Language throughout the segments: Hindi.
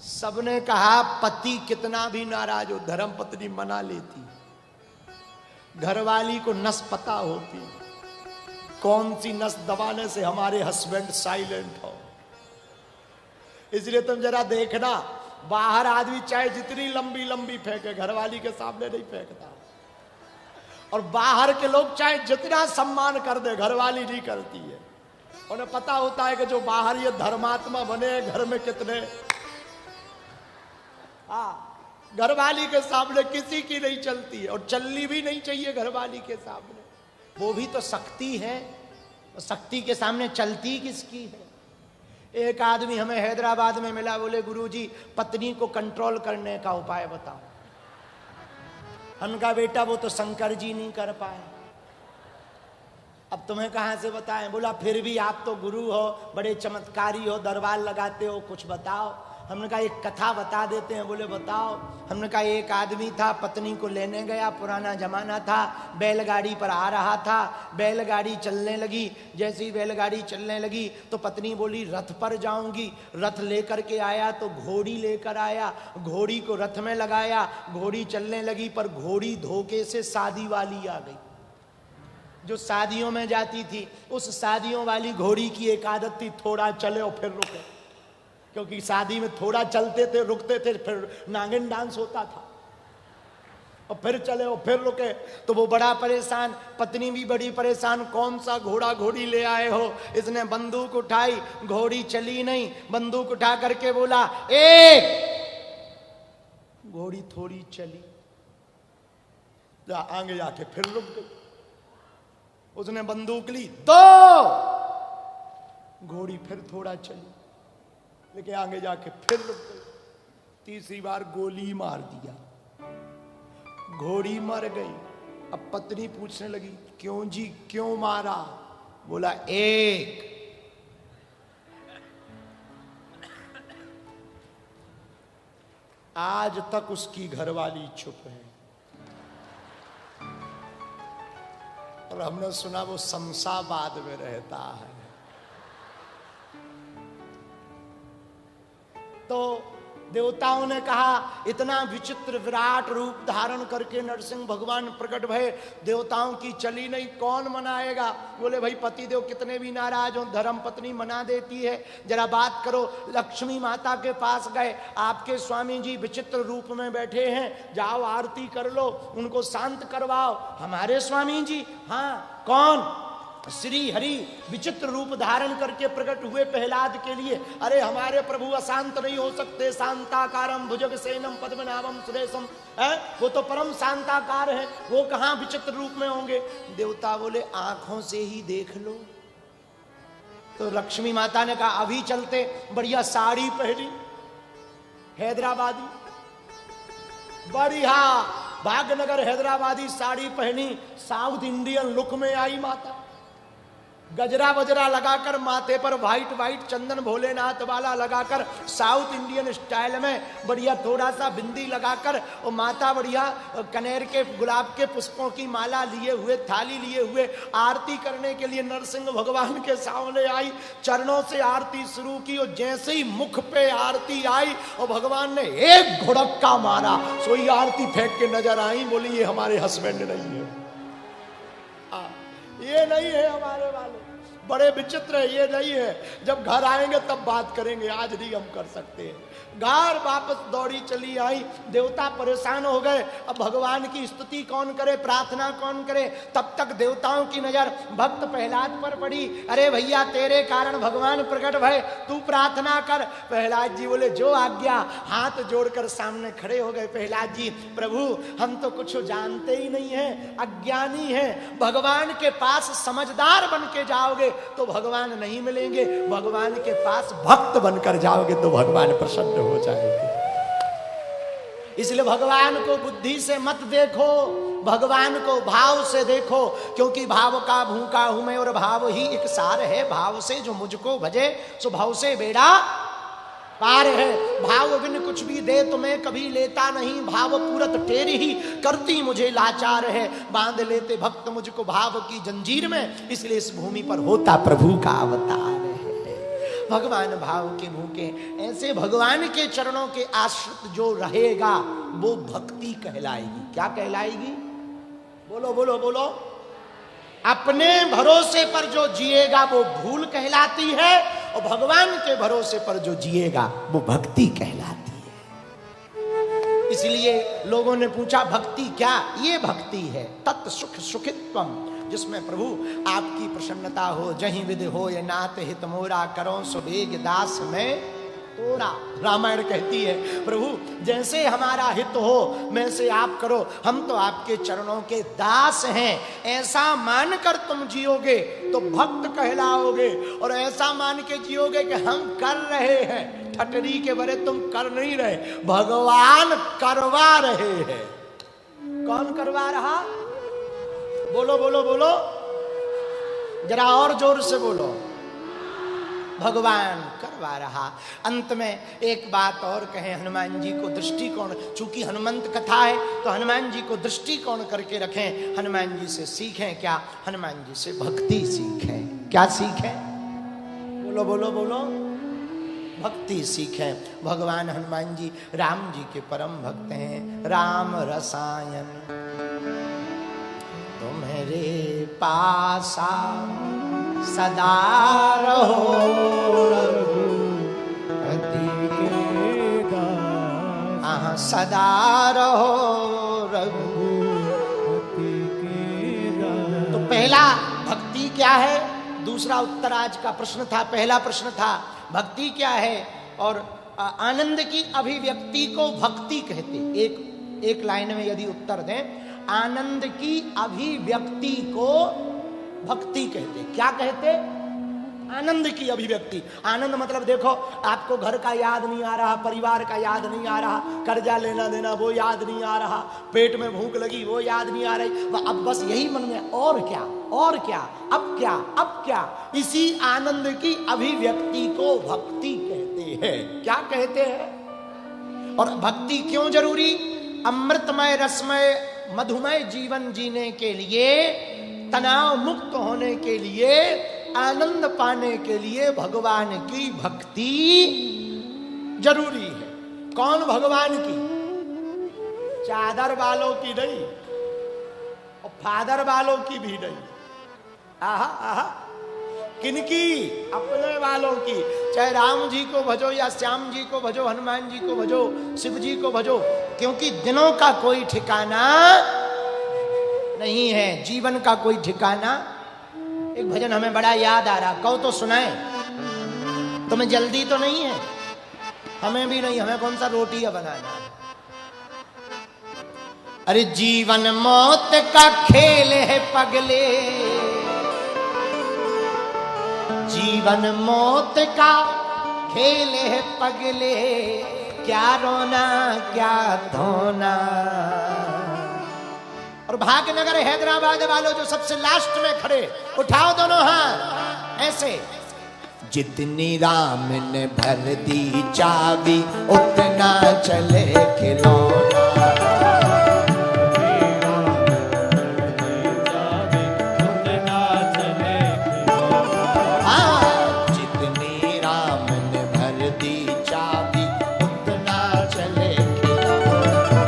सबने कहा पति कितना भी नाराज हो धर्म पत्नी मना लेती, घरवाली को नस पता होती कौन सी नस दबाने से हमारे हस्बैंड साइलेंट हो। इसलिए तुम जरा देखना, बाहर आदमी चाहे जितनी लंबी लंबी फेंके घरवाली के सामने नहीं फेंकता, और बाहर के लोग चाहे जितना सम्मान कर दे घरवाली नहीं करती है। उन्हें पता होता है कि जो बाहर ये धर्मात्मा बने घर में कितने, घरवाली के सामने किसी की नहीं चलती है, और चलनी भी नहीं चाहिए घरवाली के सामने। वो भी तो शक्ति है, शक्ति के सामने चलती किसकी है। एक आदमी हमें हैदराबाद में मिला, बोले गुरुजी पत्नी को कंट्रोल करने का उपाय बताओ। हमने कहा बेटा वो तो शंकर जी नहीं कर पाए, अब तुम्हें कहां से बताएं। बोला फिर भी आप तो गुरु हो, बड़े चमत्कारी हो, दरबार लगाते हो, कुछ बताओ। हमने कहा एक कथा बता देते हैं। बोले बताओ। हमने कहा एक आदमी था, पत्नी को लेने गया, पुराना जमाना था, बैलगाड़ी पर आ रहा था, बैलगाड़ी चलने लगी। जैसे ही बैलगाड़ी चलने लगी तो पत्नी बोली रथ पर जाऊंगी। रथ लेकर के आया तो घोड़ी लेकर आया, घोड़ी को रथ में लगाया, घोड़ी चलने लगी, पर घोड़ी धोखे से शादी वाली आ गई। जो शादियों में जाती थी उस शादियों वाली घोड़ी की एक आदत थी, थोड़ा चले और फिर रुके, क्योंकि शादी में थोड़ा चलते थे रुकते थे, फिर नागिन डांस होता था, और फिर चले और फिर रुके। तो वो बड़ा परेशान, पत्नी भी बड़ी परेशान, कौन सा घोड़ा घोड़ी ले आए हो। इसने बंदूक उठाई, घोड़ी चली नहीं, बंदूक उठा करके बोला एक, घोड़ी थोड़ी चली, आगे जाके फिर रुक गई। उसने बंदूक ली, दो, घोड़ी फिर थोड़ा चली, लेकिन आगे जाके फिर रुक गई। तीसरी बार गोली मार दिया, घोड़ी मर गई। अब पत्नी पूछने लगी क्यों जी, क्यों मारा। बोला एक, आज तक उसकी घरवाली चुप है, और हमने सुना वो शमशाबाद में रहता है। तो देवताओं ने कहा इतना विचित्र विराट रूप धारण करके नरसिंह भगवान प्रकट भये, देवताओं की चली नहीं, कौन मनाएगा। बोले भाई पतिदेव कितने भी नाराज हो, धर्म पत्नी मना देती है, जरा बात करो। लक्ष्मी माता के पास गए, आपके स्वामी जी विचित्र रूप में बैठे हैं, जाओ आरती कर लो, उनको शांत करवाओ। हमारे स्वामी जी, हाँ कौन, श्री हरि विचित्र रूप धारण करके प्रकट हुए प्रहलाद के लिए। अरे हमारे प्रभु अशांत नहीं हो सकते, शांताकारम भुजगसेनम पद्मनाभम सुरेशम, वो तो परम शांताकार है, वो कहां विचित्र रूप में होंगे। देवता बोले आंखों से ही देख लो। तो लक्ष्मी माता ने कहा अभी चलते। बढ़िया साड़ी पहनी, हैदराबादी, बढ़िया भाग्यनगर हैदराबादी साड़ी पहनी, साउथ इंडियन लुक में आई माता। गजरा वजरा लगाकर, माथे पर व्हाइट व्हाइट चंदन भोलेनाथ वाला लगाकर, साउथ इंडियन स्टाइल में बढ़िया थोड़ा सा बिंदी लगाकर, और माता बढ़िया कनेर के गुलाब के पुष्पों की माला लिए हुए, थाली लिए हुए आरती करने के लिए नरसिंह भगवान के सामने आई। चरणों से आरती शुरू की, और जैसे ही मुख पे आरती आई और भगवान ने एक घुड़क्का मारा, सोई आरती फेंक के नजर आई। बोली ये हमारे हस्बैंड नहीं है, ये नहीं है हमारे वाले, बड़े विचित्र है, ये नहीं है। जब घर आएंगे तब बात करेंगे, आज नहीं हम कर सकते हैं। घर वापस दौड़ी चली आई। देवता परेशान हो गए, अब भगवान की स्तुति कौन करे, प्रार्थना कौन करे। तब तक देवताओं की नजर भक्त प्रहलाद पर पड़ी। अरे भैया तेरे कारण भगवान प्रकट भय, तू प्रार्थना कर। प्रहलाद जी बोले जो आज्ञा। हाथ जोड़कर सामने खड़े हो गए प्रहलाद जी। प्रभु हम तो कुछ जानते ही नहीं है, अज्ञानी है, भगवान के पास समझदार बन के जाओगे तो भगवान नहीं मिलेंगे, भगवान के पास भक्त बनकर जाओगे तो भगवान प्रसन्न हो जाएंगे। इसलिए भगवान को बुद्धि से मत देखो, भगवान को भाव से देखो, क्योंकि भाव का भूखा हूं मैं और भाव ही एक सार है। भाव से जो मुझको भजे सो भाव से बेड़ा पार है। भाव बिन कुछ भी दे तो मैं कभी लेता नहीं, भाव पूरत तेरी ही करती मुझे लाचार है। बांध लेते भक्त मुझको भाव की जंजीर में, इसलिए इस भूमि पर होता प्रभु का अवतार है। भगवान भाव के भूखे। ऐसे भगवान के चरणों के आश्रित जो रहेगा वो भक्ति कहलाएगी। क्या कहलाएगी? बोलो बोलो बोलो। अपने भरोसे पर जो जिएगा वो भूल कहलाती है, और भगवान के भरोसे पर जो जिएगा वो भक्ति कहलाती है। इसलिए लोगों ने पूछा भक्ति क्या? ये भक्ति है तत् सुख सुखित्वम, जिसमें प्रभु आपकी प्रसन्नता हो। जहीं विधि हो ये नाथ हित मोरा, करो सुबेग दास में तोरा। रामायण कहती है प्रभु जैसे हमारा हित हो वैसे आप करो, हम तो आपके चरणों के दास हैं। ऐसा मानकर तुम जियोगे तो भक्त कहलाओगे, और ऐसा मान के जियोगे कि हम कर रहे हैं, ठटरी के बरे तुम कर नहीं रहे, भगवान करवा रहे हैं। कौन करवा रहा? बोलो बोलो बोलो, जरा और जोर से बोलो। भगवान करवा रहा। अंत में एक बात और कहें, हनुमान जी को दृष्टिकोण, चूंकि हनुमंत कथा है तो हनुमान जी को दृष्टिकोण करके रखें। हनुमान जी से सीखें क्या? हनुमान जी से भक्ति सीखें। क्या सीखें? बोलो बोलो बोलो। भक्ति सीखें। भगवान हनुमान जी राम जी के परम भक्त हैं। राम रसायन तुम्हारे पासा सदा रहो, रघुपति के दास सदा रहो, रघुपति के दास। तो पहला भक्ति क्या है? दूसरा उत्तर आज का प्रश्न था। पहला प्रश्न था भक्ति क्या है, और आनंद की अभिव्यक्ति को भक्ति कहते। एक लाइन में यदि उत्तर दें, आनंद की अभिव्यक्ति को भक्ति कहते। क्या कहते? आनंद की अभिव्यक्ति। आनंद मतलब देखो, आपको घर का याद नहीं आ रहा, परिवार का याद नहीं आ रहा, कर्जा लेना देना वो याद नहीं आ रहा, पेट में भूख लगी वो याद नहीं आ रही, अब बस यही मन में और क्या और क्या, अब क्या अब क्या। इसी आनंद की अभिव्यक्ति को भक्ति कहते हैं। क्या कहते हैं? और भक्ति क्यों जरूरी? अमृतमय रसमय मधुमय जीवन जीने के लिए, तनाव मुक्त होने के लिए, आनंद पाने के लिए भगवान की भक्ति जरूरी है। कौन भगवान की? चादर वालों की नहीं और फादर वालों की भी नहीं। आहा आहा, किनकी? अपने वालों की। चाहे राम जी को भजो या श्याम जी को भजो, हनुमान जी को भजो, शिव जी को भजो, क्योंकि दिनों का कोई ठिकाना नहीं है, जीवन का कोई ठिकाना। एक भजन हमें बड़ा याद आ रहा, कहो तो सुनाए। तुम्हें जल्दी तो नहीं है? हमें भी नहीं, हमें कौन सा रोटियां बनाना है। अरे जीवन मौत का खेल है पगले, जीवन मौत का खेल है पगले, क्या रोना क्या धोना। और भाग्यनगर हैदराबाद वालों जो सबसे लास्ट में खड़े, उठाओ दोनों हाथ ऐसे। जितनी राम ने भर दी चाबी उतना चले खिलौना, जितनी राम ने भर दी चाबी उतना चले खिलौना।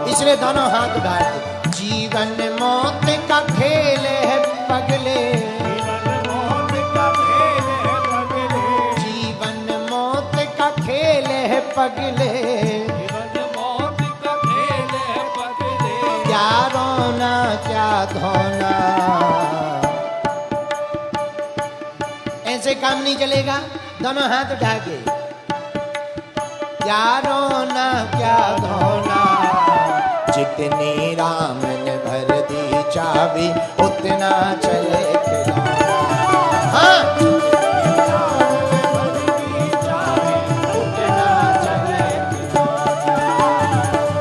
इसलिए दोनों हाथ उठाए। जीवन मौत का खेल है पगले, जीवन मौत का खेल है पगले, क्या रोना क्या धोना। ऐसे काम नहीं चलेगा, दोनों हाथ उठा के। क्या रोना क्या धोना, जितनी राम ने भर दी चाबी उतना चले खिलौना। हाँ,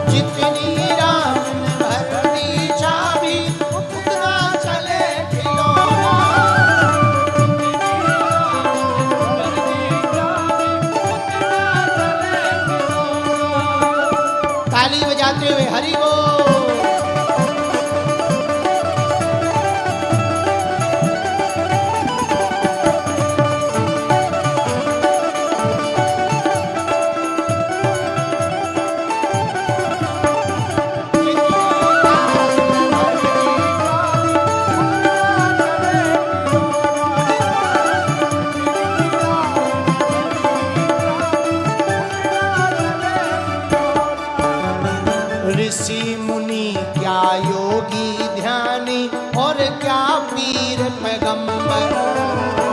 जितनी राम ने भर दी चाबी उतना चले खिलौना। ताली बजाते हुए हरि बोल। पैगंबर।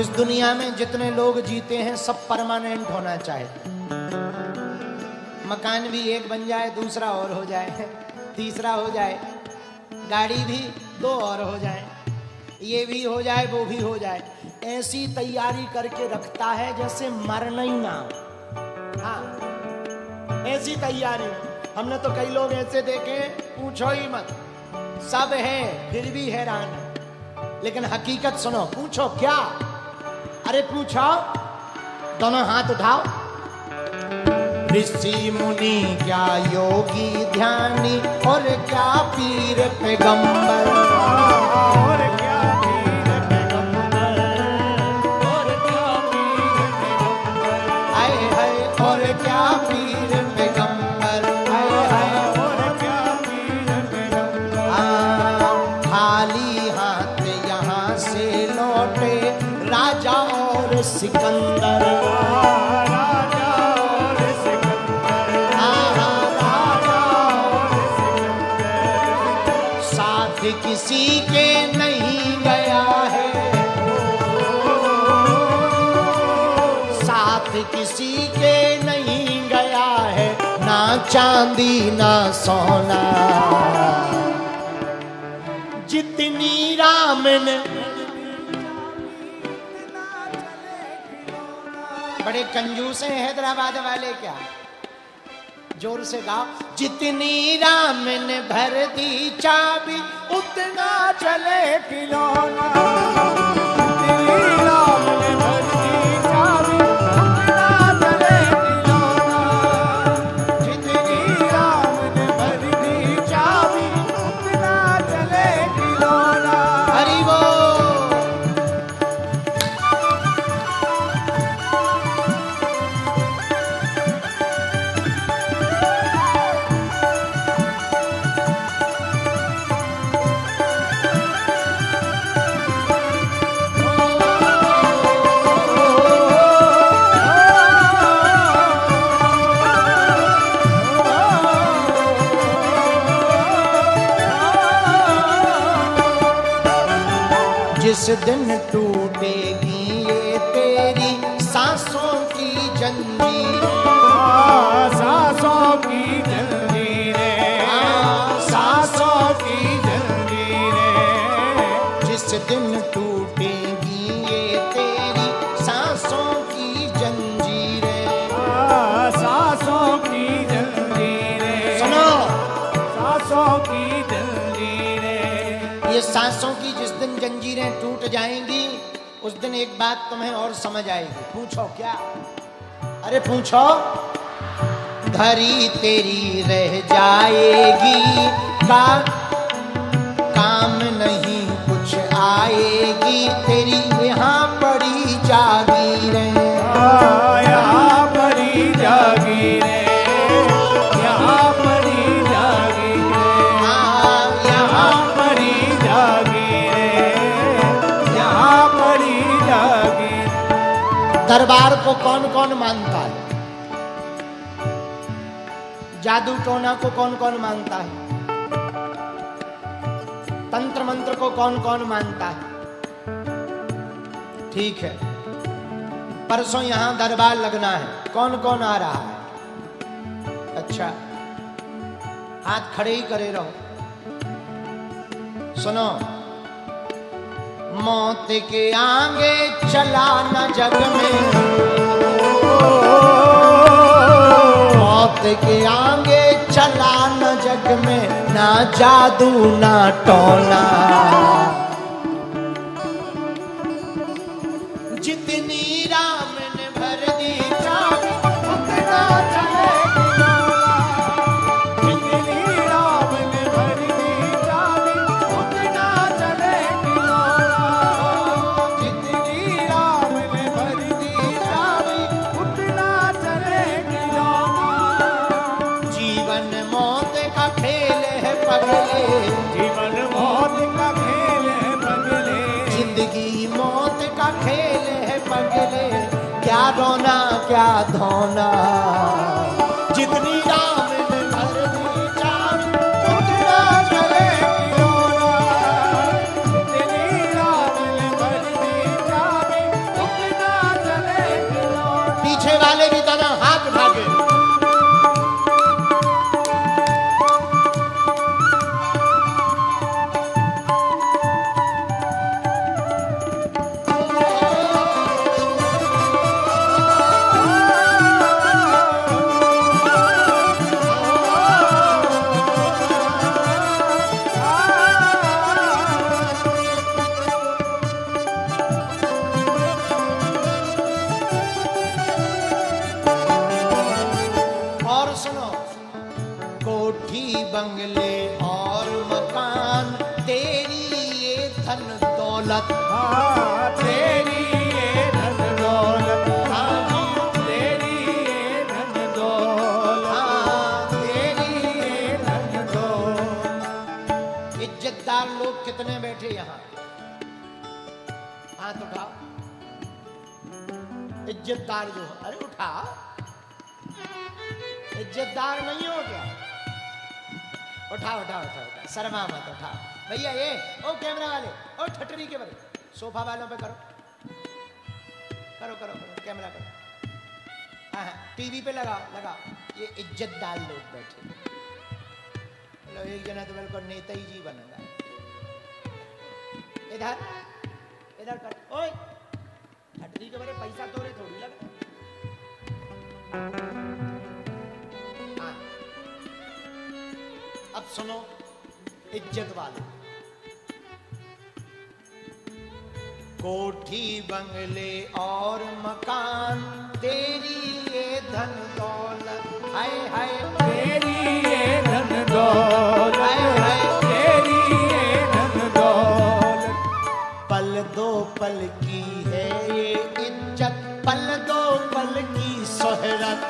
इस दुनिया में जितने लोग जीते हैं सब परमानेंट होना चाहिए। मकान भी एक बन जाए, दूसरा और हो जाए, तीसरा हो जाए, गाड़ी भी 2 और हो जाए, ये भी हो जाए, वो भी हो जाए। ऐसी तैयारी करके रखता है जैसे मरना ही ना हो। हाँ, ऐसी तैयारी। हमने तो कई लोग ऐसे देखे, पूछो ही मत, सब है फिर भी हैरान है। लेकिन हकीकत सुनो, पूछो क्या? अरे पूछो, दोनों हाथ उठाओ। ऋषि मुनि क्या योगी ध्यानी और क्या पीर पैगंबर, और क्या पीर पैगंबर, और क्या पीर पैगंबर, आए हाय और क्या पीर पैगंबर, आए हाय और क्या पीर पैगंबर। खाली हाथ यहाँ से लौटे राजा और सिकंदर, किसी के नहीं गया है, साथ किसी के नहीं गया है, ना चांदी ना सोना। जितनी राम ने, बड़े कंजूस हैं हैदराबाद वाले क्या? जोर से गाओ। जितनी राम ने भर दी चाबी उतना चले खिलौना, जितनी राम ने भर दी चाबी उतना चले खिलौना, जितनी राम ने भर दी चाबी उतना चले खिलौना। हरि बोल। जिस दिन टूटेगी ये तेरी सांसों की जंजीरें, सांसों की जंजीरें, सांसों की जंजीरें। जिस दिन टूटेगी ये तेरी सांसों की जंजीरें, सांसों की जंजीरें। सुनो, सांसों की जंजीरें। ये सांसों की जिस दिन जंजीरें टूट जाएंगी उस दिन एक बात तुम्हें और समझ आएगी। पूछो क्या? अरे पूछो। धरी तेरी रह जाएगी, काम नहीं कुछ आएगी, तेरी यहाँ पड़ी जागीरें, यहाँ पड़ी जागीरें, यहाँ पड़ी जागीरें, यहाँ पड़ी जागीरें, यहाँ पड़ी जागीरें। दरबार को कौन कौन मानता है? जादू टोना को कौन कौन मानता है? तंत्र मंत्र को कौन कौन मानता है? ठीक है, परसों यहां दरबार लगना है, कौन कौन आ रहा है? अच्छा, हाथ खड़े ही करे रहो। सुनो, मौत के आगे चला न जग में, मौत के आगे चला न जग में, ना जादू ना टोना। जितनी राम ने भर दी चाबी उतना चले खिलौना, जितनी राम ने भर दी चाबी उतना चले खिलौना, जितनी राम ने भर दी चाबी उतना चले खिलौना। जीवन मौत का खेल है पगले, जीवन मौत का खेल है पगले, जिंदगी मौत का खेल है पगले, क्या रोना क्या धोना। जितनी राम कोठी बंगले और मकान तेरी ये धन दौलत, हाँ तेरी ये धन दौलत, हाँ जी तेरी ये धन दौलत, हाँ तेरी ये धन दौलत। इज्जतदार लोग कितने बैठे यहाँ, हाथ उठाओ। इज्जतदार जो, अरे उठा, इज्जतदार नहीं हो क्या? उठाओ उठाओ उठाओ उठाओ, शर्मा मत, उठाओ भैया। ये ओ कैमरा वाले, ओ ठटरी के बारे, सोफा वालों पे करो करो करो करो, कैमरा करो, हाँ हाँ टीवी पे लगाओ लगाओ। ये इज्जतदार लोग बैठे, लो एक जना तो बिल्कुल नेता ही जी बन रहा है। इधर इधर कर, ओए ठटरी के बारे पैसा तोरे थोड़ी लगा। हाँ अब सुनो इज्जत वाले, कोठी बंगले और मकान तेरी ये धन दौलत, हाय हाय तेरी ये धन दौलत, हाय हाय तेरी ये धन दौलत। पल दो पल की है ये इज्जत, पल दो पल की शोहरत,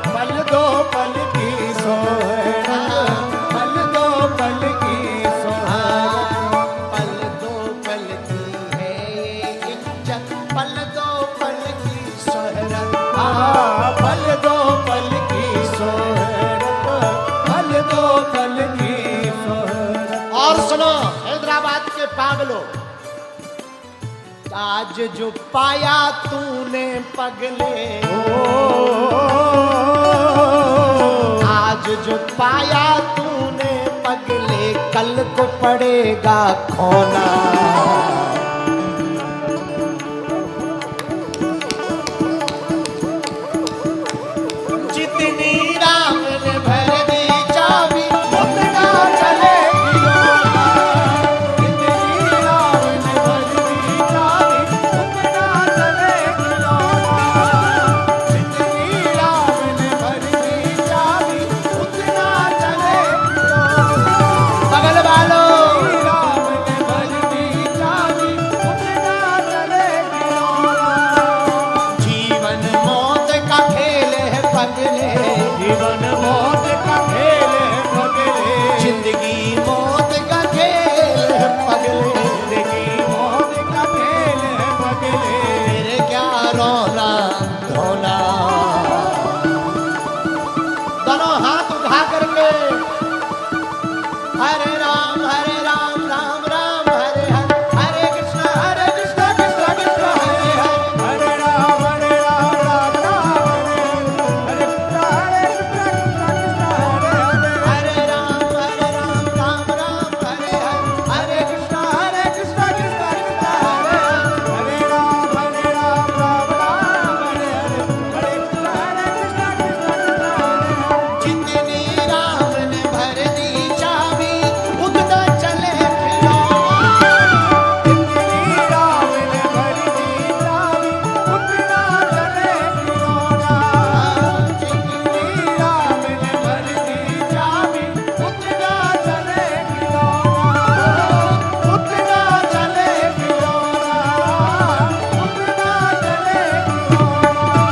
पल दो पल की सोहरत, पल दो पल की सोहरत, पल दो पल की है ये इज्जत, पल दो पल की शोहरत, हाँ पल दो पल की सोहरत, पल दो पल की सोहरत। और सुनो हैदराबाद के पागलों, आज जो पाया तूने पगले, आज जो पाया तूने पगले, कल को पड़ेगा खोना। जितनी राम ने भर दी चाबी, उतना चलेगी रोना। जितनी राम ने भर दी चाबी, उतना चलेगी रोना। जितनी राम ने भर दी चाबी, उतना चलेगी रोना। बगल वालों, राम ने भर दी चाबी, उतना चलेगी रोना। जीवन मौत का खेल है पगले, जीवन मौत का खेल है पगले, जिंदगी मौत का खेल है पगले, जिंदगी मौत का खेल है पगले। फिर क्या रोना धोना। दोनों हाथ उठा करके हरे राम राम राम हरे हरे, हरे कृष्ण कृष्ण कृष्ण हरे हरे। हरे राम राम राम हरे कृष्ण कृष्ण कृष्ण हरे हरे। हरे राम राम राम हरे हरे, हरे कृष्ण कृष्ण कृष्ण हरे हरे। हरे राम राम राम हरे हरे, हरे कृष्ण कृष्ण कृष्ण हरे हरे। जितनी राम ने भर दी चाबी, उतना चले खिलौना। जितनी राम ने भर दी चाबी, उतना चले खिलौना। जितनी राम ने भर दी चाबी, उतना चले खिलौना। उतना चले खिलौना, उतना चले खिलौना।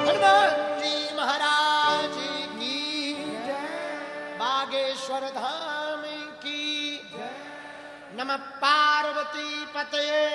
हनुमान जी महाराज की जय, बागेश्वर धाम की जय। नमः पार्वती पतये